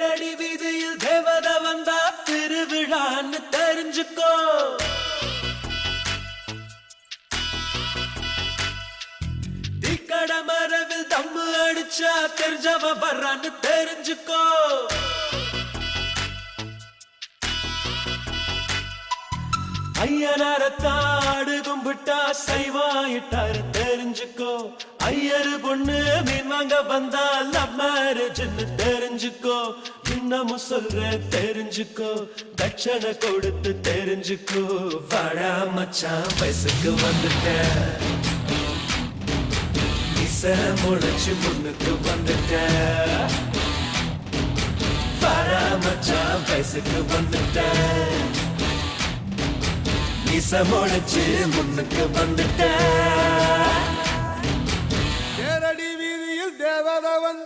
தேரடி வீதியில் தேவத வந்தா திருவிழான்னு தெரிஞ்சுக்கோ. தீக்கட மரவில் தம்மு அடிச்சா தெரிஞ்சவ வர்றான்னு தெரிஞ்சுக்கோ. ஐயனாரத்தாடு கும்பிட்டா சைவாயிட்டாரு தெரிஞ்சுக்கோ. ஐயரு பொண்ணு மீன் வாங்க வந்தா லவ் மேரேஜ்னு தெரிஞ்சுக்கோ. இன்னமும் சொல்ற தெரிஞ்சுக்கோ, தட்சணை கொடுத்து தெரிஞ்சுக்கோ. வாடா மச்சான் வயசுக்கு வந்துட்ட, இசை முளைச்சு முன்னுக்கு வந்துட்ட. வாடா மச்சான் வயசுக்கு வந்துட்ட, இசை முளைச்சு முன்னுக்கு வந்துட்ட. தேரடி வீதியில் தேவதவன்